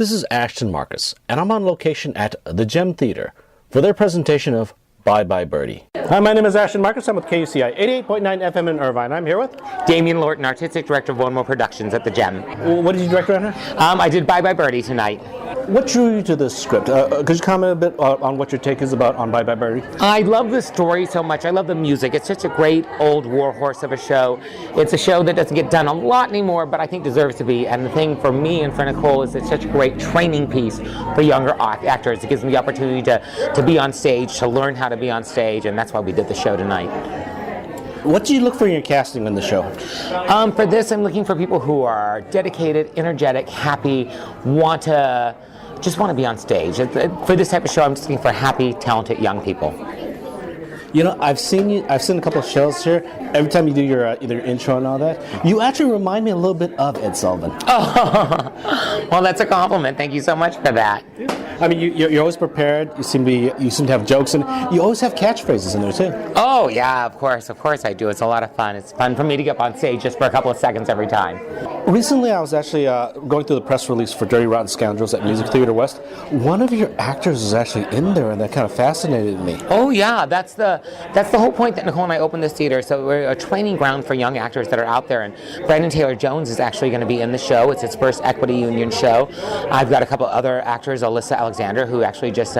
This is Ashton Marcus, and I'm on location at the Gem Theater for their presentation of Bye Birdie. Hi, my name is Ashton Marcus. I'm with KUCI 88.9 FM in Irvine. I'm here with Damian Lorton, Artistic Director of One More Productions at the Gem. What did you direct on her? I did Bye Birdie tonight. What drew you to this script? Could you comment a bit on what your take is about on Bye Birdie? I love the story so much. I love the music. It's such a great old warhorse of a show. It's a show that doesn't get done a lot anymore, but I think deserves to be. And the thing for me and for Nicole is it's such a great training piece for younger actors. It gives them the opportunity to be on stage, to learn how to be on stage, and that's why we did the show tonight. What do you look for in your casting in the show? For this, I'm looking for people who are dedicated, energetic, happy, just want to be on stage. For this type of show, I'm just looking for happy, talented young people. You know, I've seen a couple of shows here. Every time you do your either intro and all that, you actually remind me a little bit of Ed Sullivan. Oh, well, that's a compliment. Thank you so much for that. I mean, you're always prepared. You seem to have jokes, and you always have catchphrases in there too. Oh yeah, of course I do. It's a lot of fun. It's fun for me to get up on stage just for a couple of seconds every time. Recently, I was actually going through the press release for Dirty Rotten Scoundrels at Music Theater West. One of your actors is actually in there, and that kind of fascinated me. Oh yeah, that's the whole point that Nicole and I opened this theater. So we're a training ground for young actors that are out there, and Brandon Taylor Jones is actually going to be in the show. It's his first equity union show. I've got a couple other actors, Alyssa Alexander, who actually just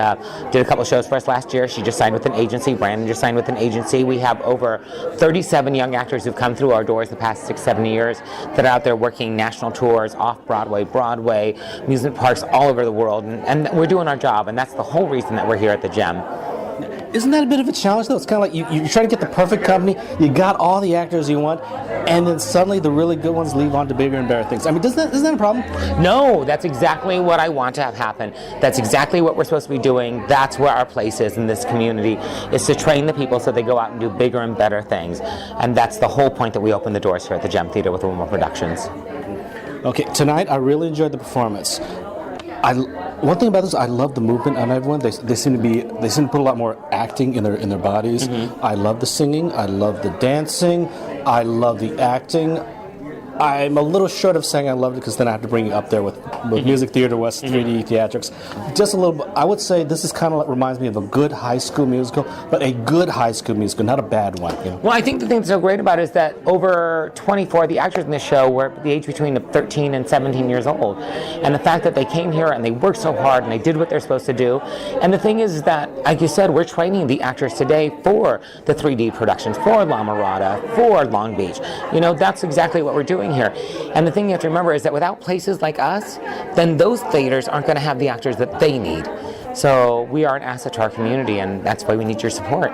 did a couple shows for us last year. She just signed with an agency. Brandon just signed with an agency. We have over 37 young actors who've come through our doors the past 6-7 years that are out there working national tours, off-Broadway, Broadway, amusement parks all over the world, and we're doing our job, and that's the whole reason that we're here at the Gem. Isn't that a bit of a challenge, though? It's kind of like you're trying to get the perfect company, you got all the actors you want, and then suddenly the really good ones leave on to bigger and better things. I mean, isn't that a problem? No, that's exactly what I want to have happen. That's exactly what we're supposed to be doing. That's where our place is in this community, is to train the people so they go out and do bigger and better things. And that's the whole point that we open the doors here at the Gem Theater with One More Productions. Okay, tonight I really enjoyed the performance. One thing about this, I love the movement on everyone. They seem to put a lot more acting in their bodies. Mm-hmm. I love the singing. I love the dancing. I love the acting. I'm a little short of saying I loved it because then I have to bring you up there with mm-hmm. Music Theater West 3D theatrics. Just a little bit. I would say this is kind of reminds me of a good high school musical, but a good high school musical, not a bad one. You know? Well, I think the thing that's so great about it is that over 24 of the actors in this show were the age between 13 and 17 years old. And the fact that they came here and they worked so hard and they did what they're supposed to do. And the thing is that, like you said, we're training the actors today for the 3D productions, for La Mirada, for Long Beach. You know, that's exactly what we're doing here. And the thing you have to remember is that without places like us, then those theaters aren't going to have the actors that they need. So we are an asset to our community, and that's why we need your support.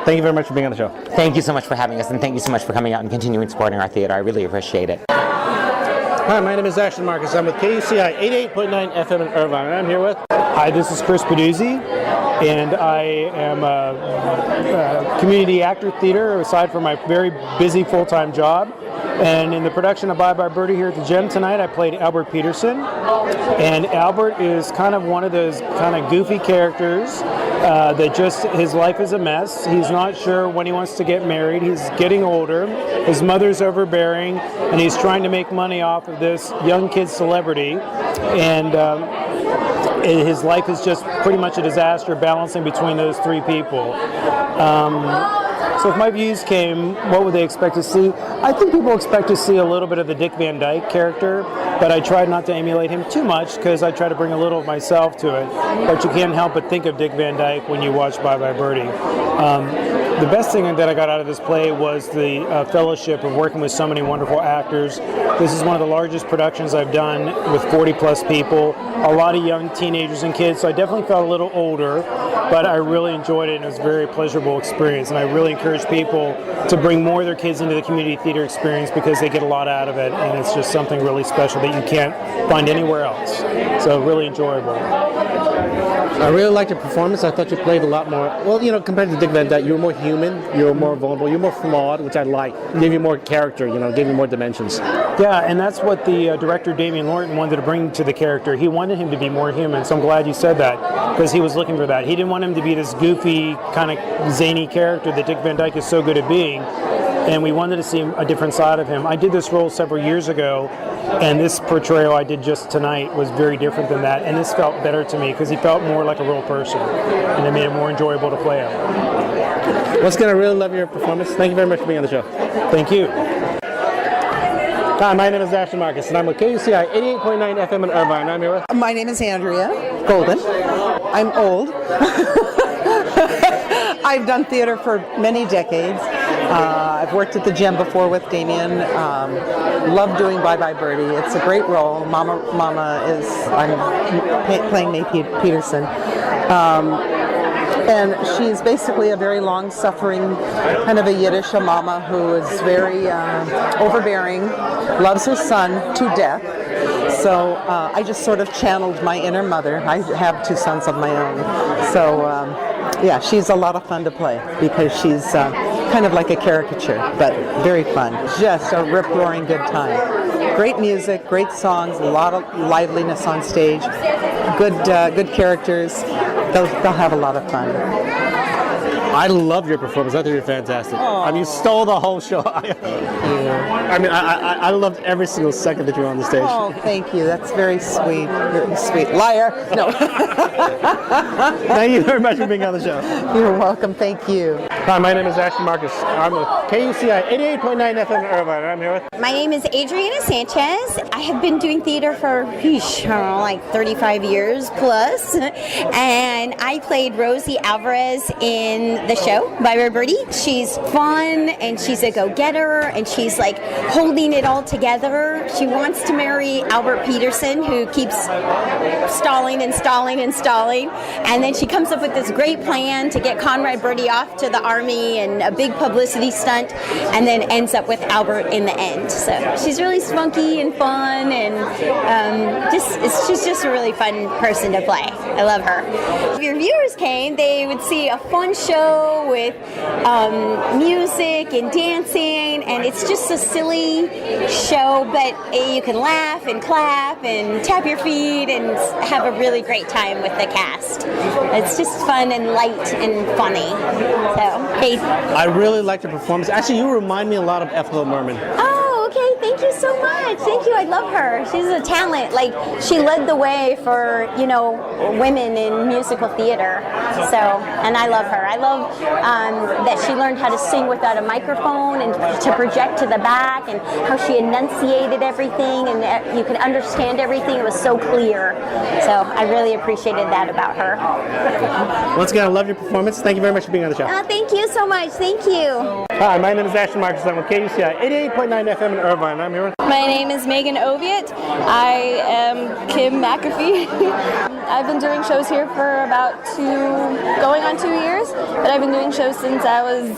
Thank you very much for being on the show. Thank you so much for having us, and thank you so much for coming out and continuing supporting our theater. I really appreciate it. Hi, my name is Ashton Marcus. I'm with KUCI 88.9 FM in Irvine, and I'm here with... Hi, this is Chris Peduzzi, and I am a community actor theater, aside from my very busy full-time job. And in the production of Bye Birdie here at the Gem tonight, I played Albert Peterson. And Albert is kind of one of those kind of goofy characters that just, his life is a mess. He's not sure when he wants to get married. He's getting older. His mother's overbearing, and he's trying to make money off of this young kid celebrity. And his life is just pretty much a disaster balancing between those three people. So if my views came, what would they expect to see? I think people expect to see a little bit of the Dick Van Dyke character, but I tried not to emulate him too much because I try to bring a little of myself to it. But you can't help but think of Dick Van Dyke when you watch Bye Birdie. The best thing that I got out of this play was the fellowship of working with so many wonderful actors. This is one of the largest productions I've done with 40 plus people, a lot of young teenagers and kids, so I definitely felt a little older, but I really enjoyed it and it was a very pleasurable experience, and I really encourage people to bring more of their kids into the community theater experience because they get a lot out of it, and it's just something really special that you can't find anywhere else. So really enjoyable. I really liked your performance. I thought you played a lot more, well, you know, compared to Dick Van Dyke, you were more human, you were more vulnerable, you were more flawed, which I liked. It gave you more character, you know, gave you more dimensions. Yeah, and that's what the director, Damian Lorton, wanted to bring to the character. He wanted him to be more human, so I'm glad you said that, because he was looking for that. He didn't want him to be this goofy, kind of zany character that Dick Van Dyke is so good at being. and we wanted to see a different side of him. I did this role several years ago, and this portrayal I did just tonight was very different than that, and this felt better to me because he felt more like a real person, and it made it more enjoyable to play him. Once again, I really love your performance. Thank you very much for being on the show. Thank you. Hi, my name is Ashton Marcus, and I'm with KUCI 88.9 FM in Irvine, and I'm here with... My name is Andrea Golden. I'm old. I've done theater for many decades. I've worked at the Gem before with Damien. Love doing Bye Bye Birdie. It's a great role. Mama is, I'm playing May Peterson. And she's basically a very long-suffering, kind of a Yiddish mama who is very overbearing, loves her son to death. So I just sort of channeled my inner mother. I have 2 sons of my own. So yeah, she's a lot of fun to play because she's kind of like a caricature, but very fun. Just a rip-roaring good time. Great music, great songs, a lot of liveliness on stage, good characters. They'll have a lot of fun. I love your performance. I think you're fantastic. I mean, you stole the whole show. I mean, I loved every single second that you were on the stage. Oh, thank you. That's very sweet. Very sweet. Liar. No. Thank you very much for being on the show. You're welcome. Thank you. Hi, my name is Ashton Marcus. I'm with KUCI 88.9 FM in Irvine, and I'm here with... My name is Adrianna Sanchez. I have been doing theater for, like 35 years plus, and I played Rosie Alvarez in the show, Bye Birdie. She's fun, and she's a go-getter, and she's like holding it all together. She wants to marry Albert Peterson, who keeps stalling and stalling and stalling, and then she comes up with this great plan to get Conrad Birdie off to the army and a big publicity stunt, and then ends up with Albert in the end. So she's really spunky and fun, and she's just a really fun person to play. I love her. If your viewers came, they would see a fun show with music and dancing, and it's just a silly show, but you can laugh and clap and tap your feet and have a really great time with the cast. It's just fun and light and funny. So, hey. I really liked your performance. Actually, you remind me a lot of Ethel Merman. Oh, okay. Thank you so much. Thank you. I love her. She's a talent. Like, she led the way for, women in musical theater. So, and I love her. I love that she learned how to sing without a microphone and to project to the back, and how she enunciated everything, and you could understand everything. It was so clear. So I really appreciated that about her. Once again, I love your performance. Thank you very much for being on the show. Thank you so much. Thank you. Hi, my name is Ashton Marcus. I'm with KUCI 88.9 FM in Irvine, and I'm here with... My name is Megan Oviatt. I am Kim McAfee. I've been doing shows here for about going on 2 years, but I've been doing shows since I was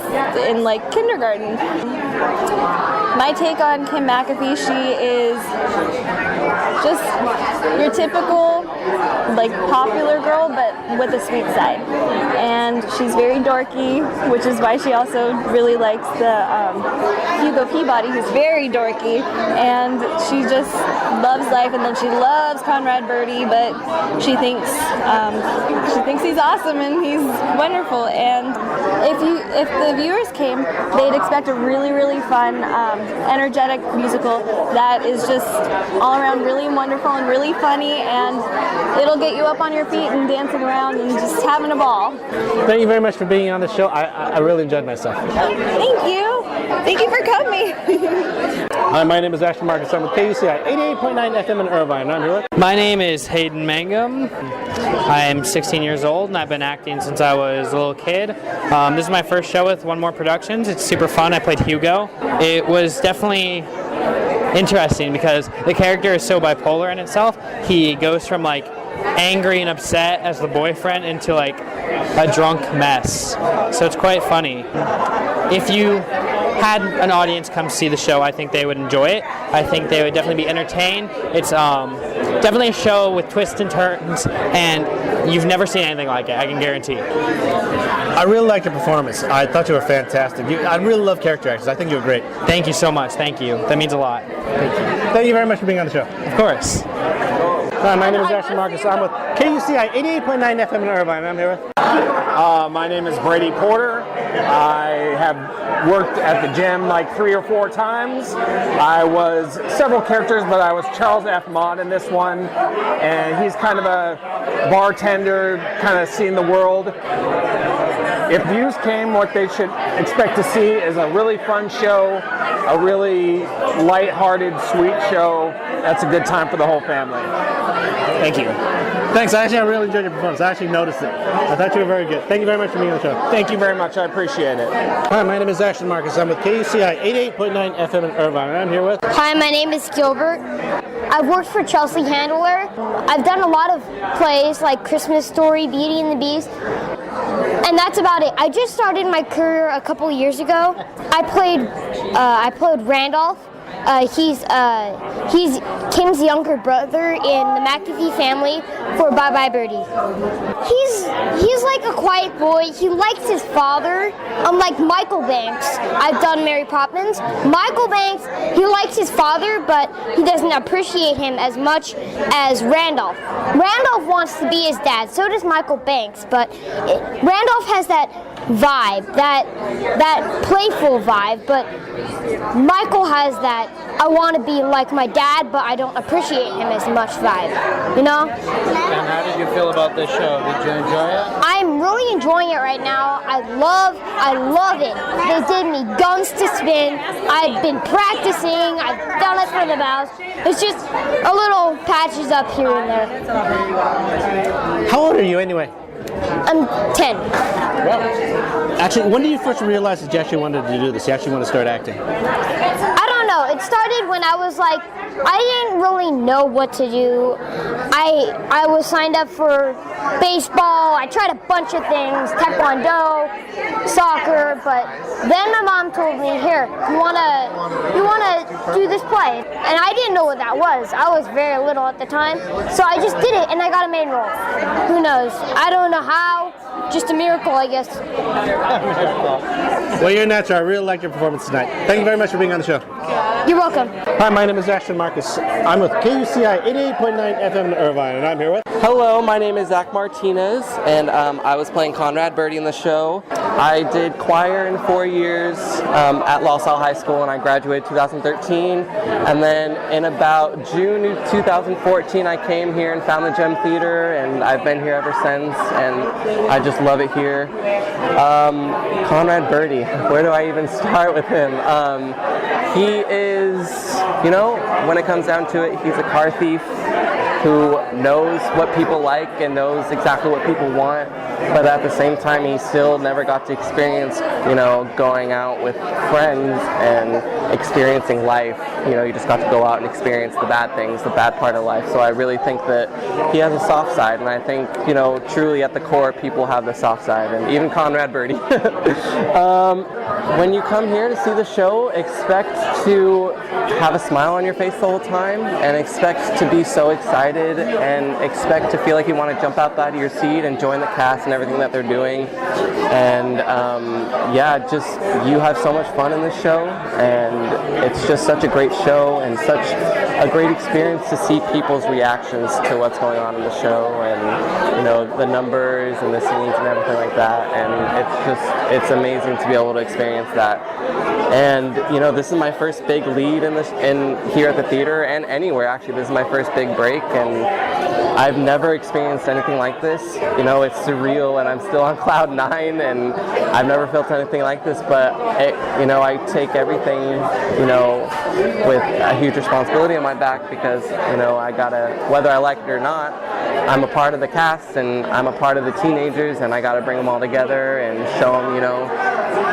in kindergarten. My take on Kim McAfee, she is just your typical popular girl, but with a sweet side. And she's very dorky, which is why she also really likes the Hugo Peabody, who's very dorky, and she just loves life, and then she loves Conrad Birdie, but she thinks he's awesome and he's wonderful. And if the viewers came, they'd expect a really, really fun, energetic musical that is just all around really wonderful and really funny, and it'll get you up on your feet and dancing around and just having a ball. Thank you very much for being on the show. I really enjoyed myself. Thank you. Thank you for coming. Hi, my name is Ashton Marcus. I'm with KUCI 88.9 FM in Irvine, and I'm here with... My name is Hayden Mangum. I am 16 years old, and I've been acting since I was a little kid. This is my first show with One More Productions. It's super fun. I played Hugo. It was definitely interesting because the character is so bipolar in itself. He goes from angry and upset as the boyfriend into a drunk mess. So it's quite funny. If you had an audience come see the show, I think they would enjoy it. I think they would definitely be entertained. It's definitely a show with twists and turns, and you've never seen anything like it, I can guarantee. I really liked your performance. I thought you were fantastic. I really love character actors. I think you were great. Thank you so much. Thank you. That means a lot. Thank you. Thank you very much for being on the show. Of course. Hi, my name is Ashton Marcus. I'm with KUCI 88.9 FM in Irvine. I'm here with... My name is Brady Porter. I have worked at the gym like 3 or 4 times. I was several characters, but I was Charles F. Mott in this one, and he's kind of a bartender, kind of seeing the world. If views came, what they should expect to see is a really fun show, a really lighthearted, sweet show. That's a good time for the whole family. Thank you. Thanks. I really enjoyed your performance. I actually noticed it. I thought you were very good. Thank you very much for being on the show. Thank you very much. I appreciate it. Hi, my name is Ashton Marcus. I'm with KUCI 88.9 FM in Irvine. And I'm here with... Hi, my name is Gilbert. I've worked for Chelsea Handler. I've done a lot of plays like Christmas Story, Beauty and the Beast. And that's about it. I just started my career a couple years ago. I played Randolph. He's Kim's younger brother in the McAfee family for Bye Bye Birdie. He's like a quiet boy. He likes his father. Unlike Michael Banks, I've done Mary Poppins. Michael Banks, he likes his father, but he doesn't appreciate him as much as Randolph. Randolph wants to be his dad. So does Michael Banks, but Randolph has that vibe, that playful vibe, but Michael has that I want to be like my dad, but I don't appreciate him as much vibe, you know? And how did you feel about this show? Did you enjoy it? I'm really enjoying it right now. I love it. They did me guns to spin. I've been practicing. I've done it for the bows. It's just a little patches up here and there. How old are you anyway? I'm 10. Well, actually, when did you first realize that you actually wanted to do this? You actually want to start acting? I don't know. It started when I was like, I didn't really know what to do. I was signed up for baseball. I tried a bunch of things, taekwondo, soccer, but then my mom told me, here, you wanna do this play? And I didn't know what that was. I was very little at the time. So I just did it and I got a main role. Who knows? I don't know how. Just a miracle, I guess. Well, you're a natural. I really liked your performance tonight. Thank you very much for being on the show. You're welcome. Hi, my name is Ashton Marcus. I'm with KUCI 88.9 FM in Irvine, and I'm here with... Hello, my name is Zack Martinez, and I was playing Conrad Birdie in the show. I did choir in 4 years at La Salle High School, and I graduated 2013. And then in about June 2014, I came here and found the Gem Theater, and I've been here ever since, and I just love it here. Conrad Birdie, where do I even start with him? He is, you know, when it comes down to it, he's a car thief who knows what people like and knows exactly what people want, but at the same time he still never got to experience, you know, going out with friends and experiencing life. You know, you just got to go out and experience the bad things, the bad part of life. So I really think that he has a soft side, and I think, you know, truly at the core people have the soft side, and even Conrad Birdie. When you come here to see the show, expect to have a smile on your face the whole time, and expect to be so excited, and expect to feel like you want to jump outside of your seat and join the cast and everything that they're doing. And yeah, just you have so much fun in this show, and it's just such a great show and such a great experience to see people's reactions to what's going on in the show, and you know, the numbers and the scenes and everything like that. And it's amazing to be able to experience that. And you know, this is my first big lead in here at the theater, and anywhere actually. This is my first big break, and I've never experienced anything like this. You know, it's surreal, and I'm still on cloud 9, and I've never felt anything like this. But you know, I take everything, you know, with a huge responsibility on my back, because you know, I gotta, whether I like it or not, I'm a part of the cast, and I'm a part of the teenagers, and I gotta bring them all together and show them, you know,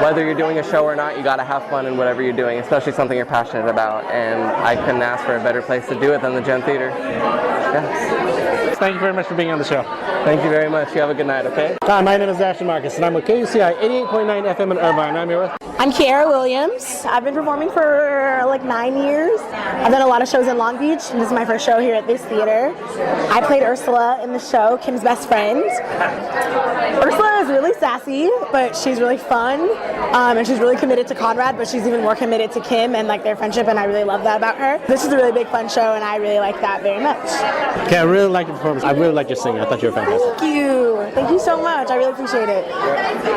whether you're doing a show or not, you gotta have fun in whatever you're doing, especially something you're passionate about. And I couldn't ask for a better place to do it than the Gem Theater. Yeah. Thank you very much for being on the show. Thank you very much. You have a good night, okay? Hi, my name is Ashton Marcus, and I'm with KUCI 88.9 FM in Irvine. I'm here with... I'm Kiara Williams. I've been performing for like 9 years. I've done a lot of shows in Long Beach, and this is my first show here at this theater. I played Ursula in the show, Kim's best friend. Ursula is really sassy but she's really fun, and she's really committed to Conrad, but she's even more committed to Kim and like their friendship, and I really love that about her. This is a really big fun show, and I really like that very much. Okay, I really like your performance. I really like your singing. I thought you were fantastic. Thank you so much. I really appreciate it.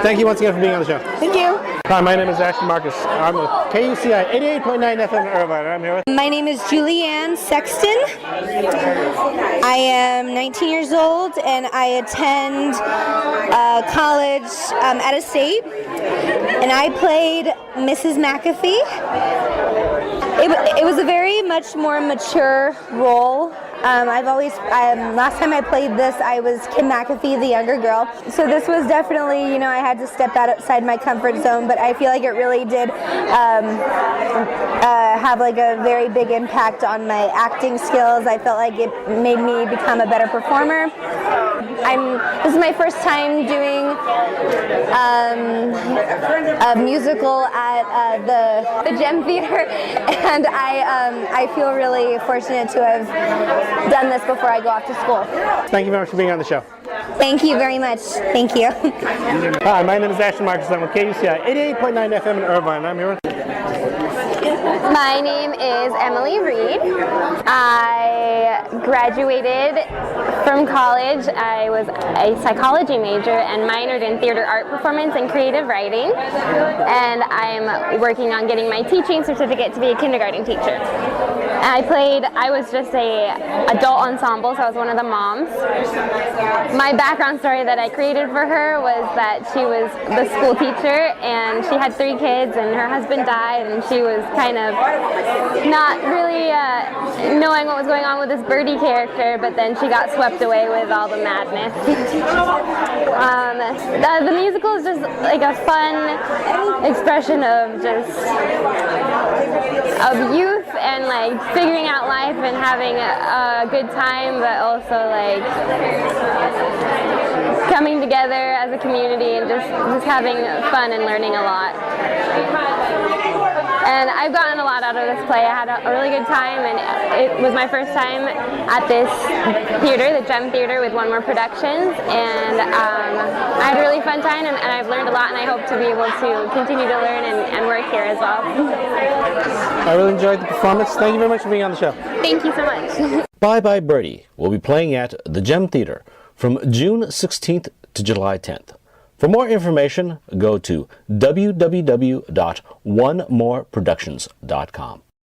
Thank you once again for being on the show. Thank you. Hi, my name is Ashton Marcus. I'm with KUCI 88.9 FM in Irvine. I'm here with... My name is Julianne Sexton. I am 19 years old and I attend college at a state, and I played Mrs. McAfee. It was a very much more mature role. Last time I played this, I was Kim McAfee, the younger girl. So this was definitely, I had to step outside my comfort zone, but I feel like it really did have like a very big impact on my acting skills. I felt like it made me become a better performer. This is my first time doing a musical at the Gem Theater, and I feel really fortunate to have done this before I go off to school. Thank you very much for being on the show. Thank you very much. Thank you. Hi, my name is Ashton Marcus. I'm with KUCI 88.9 FM in Irvine. I'm here with... My name is Emily Reed. I graduated from college. I was a psychology major and minored in theater art performance and creative writing. And I'm working on getting my teaching certificate to be a kindergarten teacher. I was just a adult ensemble, so I was one of the moms. My background story that I created for her was that she was the school teacher and she had 3 kids and her husband died, and she was kind of not really knowing what was going on with this Birdie character, but then she got swept away with all the madness. The musical is just like a fun expression of youth and like figuring out life and having a good time, but also like coming together as a community and just having fun and learning a lot. And I've gotten a lot out of this play. I had a really good time, and it was my first time at this theater, the Gem Theater, with One More Productions, and I had a really fun time, and I've learned a lot, and I hope to be able to continue to learn and work here as well. I really enjoyed the performance. Thank you very much for being on the show. Thank you so much. Bye Bye Birdie will be playing at the Gem Theater from June 16th to July 10th. For more information, go to www.onemoreproductions.com.